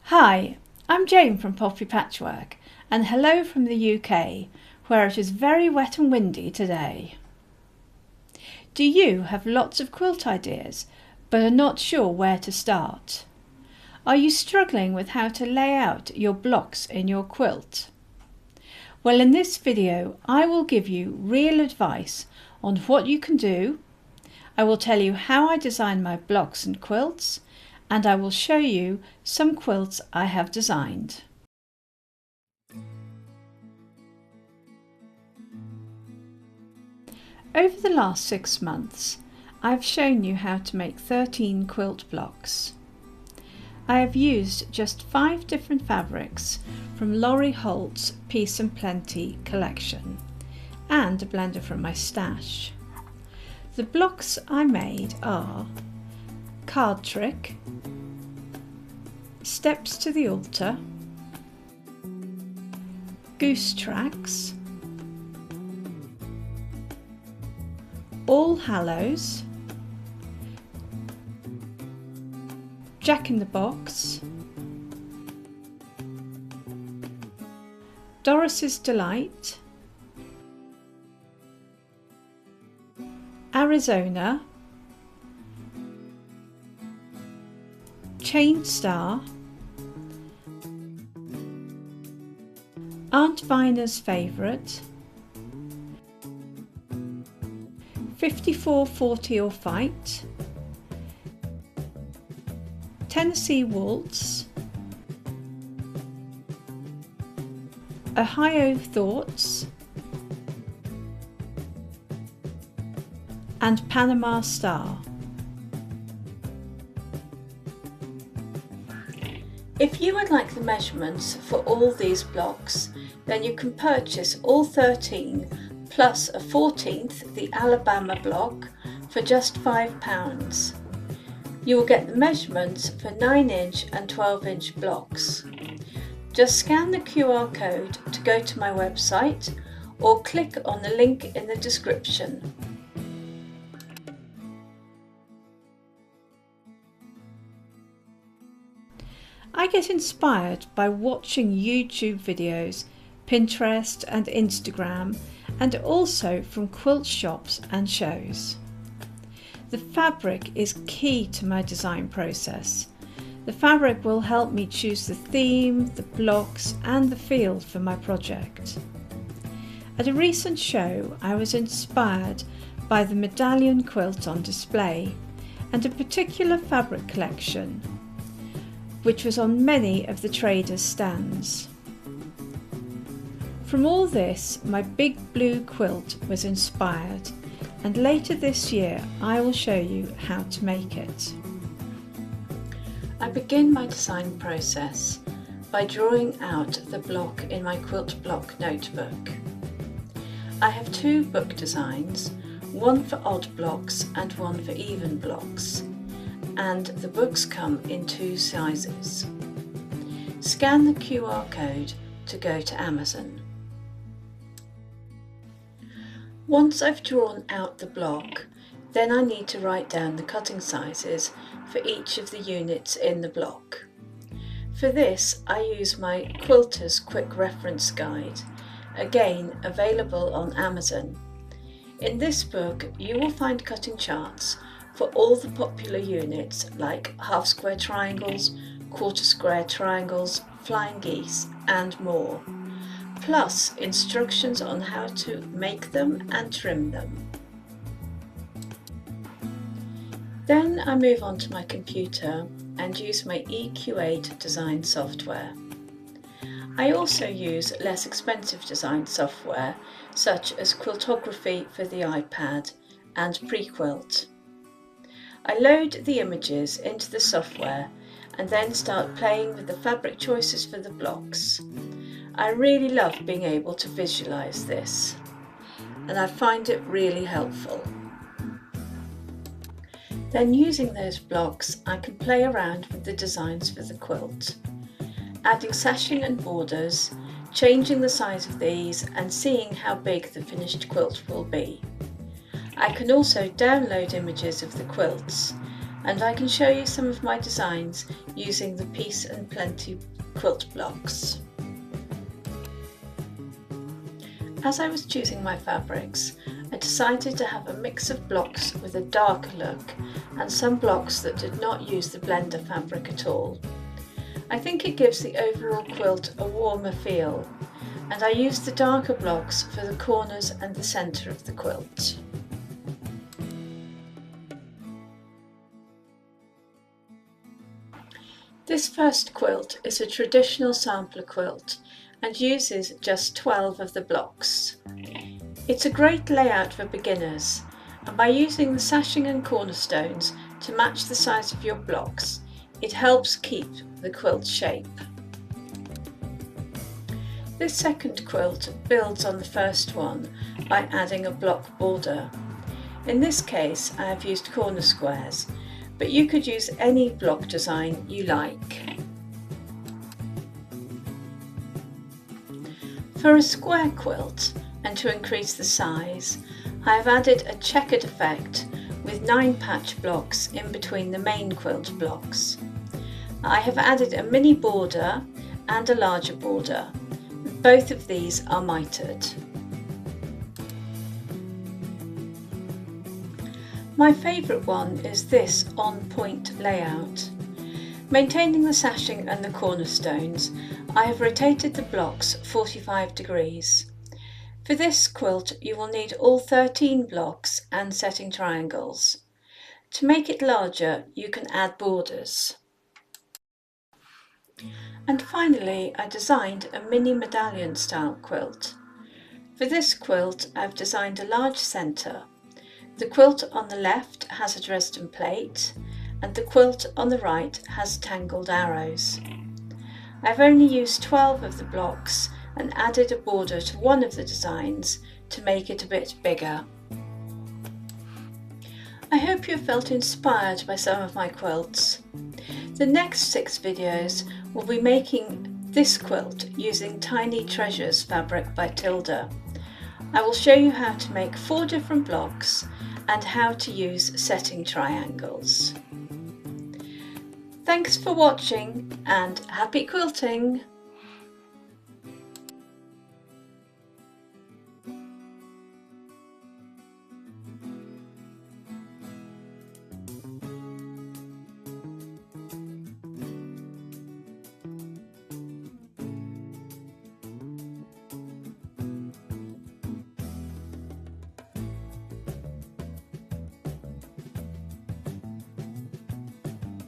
Hi, I'm Jayne from Patchwork, and hello from the UK, where it is very wet and windy today. Do you have lots of quilt ideas, but are not sure where to start? Are you struggling with how to lay out your blocks in your quilt? Well, in this video, I will give you real advice on what you can do. I will tell you how I design my blocks and quilts, and I will show you some quilts I have designed. Over the last 6 months, I've shown you how to make 13 quilt blocks. I have used just 5 different fabrics from Laurie Holt's Peace and Plenty collection, and a blender from my stash. The blocks I made are Card Trick, Steps to the Altar, Goose Tracks, All Hallows, Jack in the Box, Doris's Delight, Arizona, Chain Star, Aunt Vina's Favourite, 54, 40 or Fight, Tennessee Waltz, Ohio Thoughts, and Panama Star. If you would like the measurements for all these blocks, then you can purchase all 13 plus a 14th, the Alabama block, for just £5. You will get the measurements for 9-inch and 12-inch blocks. Just scan the QR code to go to my website or click on the link in the description. I get inspired by watching YouTube videos, Pinterest and Instagram, and also from quilt shops and shows. The fabric is key to my design process. The fabric will help me choose the theme, the blocks and the feel for my project. At a recent show, I was inspired by the medallion quilt on display and a particular fabric collection, which was on many of the traders' stands. From all this, my big blue quilt was inspired, and later this year I will show you how to make it. I begin my design process by drawing out the block in my Quilt Block notebook. I have 2 book designs, one for odd blocks and one for even blocks, and the books come in 2 sizes. Scan the QR code to go to Amazon. Once I've drawn out the block, then I need to write down the cutting sizes for each of the units in the block. For this, I use my Quilter's Quick Reference Guide, again available on Amazon. In this book, you will find cutting charts for all the popular units like half square triangles, quarter square triangles, flying geese and more, plus instructions on how to make them and trim them. Then I move on to my computer and use my EQ8 design software. I also use less expensive design software such as Quiltography for the iPad and Prequilt. I load the images into the software and then start playing with the fabric choices for the blocks. I really love being able to visualize this, and I find it really helpful. Then using those blocks, I can play around with the designs for the quilt, adding sashing and borders, changing the size of these and seeing how big the finished quilt will be. I can also download images of the quilts and I can show you some of my designs using the Peace and Plenty quilt blocks. As I was choosing my fabrics, I decided to have a mix of blocks with a darker look and some blocks that did not use the blender fabric at all. I think it gives the overall quilt a warmer feel, and I used the darker blocks for the corners and the centre of the quilt. This first quilt is a traditional sampler quilt and uses just 12 of the blocks. It's a great layout for beginners, and by using the sashing and cornerstones to match the size of your blocks, it helps keep the quilt shape. This second quilt builds on the first one by adding a block border. In this case I have used corner squares, but you could use any block design you like. For a square quilt, and to increase the size, I have added a checkered effect with 9 patch blocks in between the main quilt blocks. I have added a mini border and a larger border. Both of these are mitered. My favourite one is this on-point layout. Maintaining the sashing and the cornerstones, I have rotated the blocks 45 degrees. For this quilt you will need all 13 blocks and setting triangles. To make it larger you can add borders. And finally I designed a mini medallion style quilt. For this quilt I've designed a large centre. The quilt on the left has a Dresden plate and the quilt on the right has tangled arrows. I've only used 12 of the blocks and added a border to one of the designs to make it a bit bigger. I hope you felt inspired by some of my quilts. The next 6 videos will be making this quilt using Tiny Treasures fabric by Tilda. I will show you how to make 4 different blocks and how to use setting triangles. Thanks for watching and happy quilting!